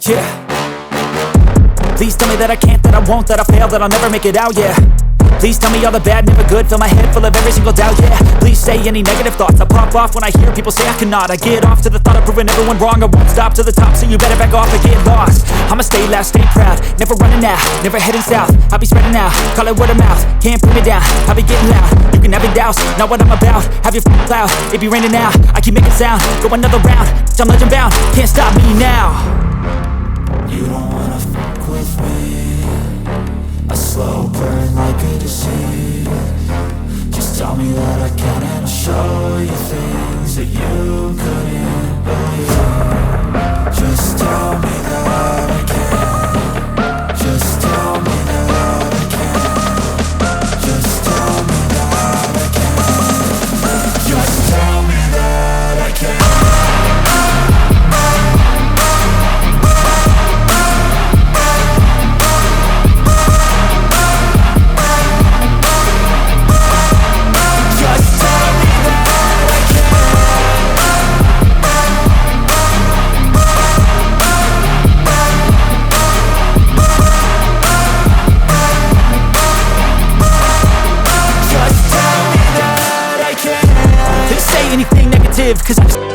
yeah. Please tell me that I can't, that I won't, that I fail, that I'll never make it out, yeah. Please tell me all the bad, never good. Fill my head full of every single doubt, yeah. Please say any negative thoughts. I pop off when I hear people say I cannot. I get off to the thought of proving everyone wrong. I won't stop to the top, so you better back off and get lost. I'ma stay loud, stay proud, never running out, never heading south. I'll be spreading out, call it word of mouth. Can't put me down, I'll be getting loud. You can have your doubts, not what I'm about. Have your f***ing cloud, it be raining now. I keep making sound, go another round. I'm legend bound, can't stop me now. You don't wanna fuck with me. A slow burn like a disease. Just tell me that I can and I'll show you things that you couldn't believe. Just tell me that I can. Just tell me that I can. Just tell me that I can. Just tell me that I can. Cause I just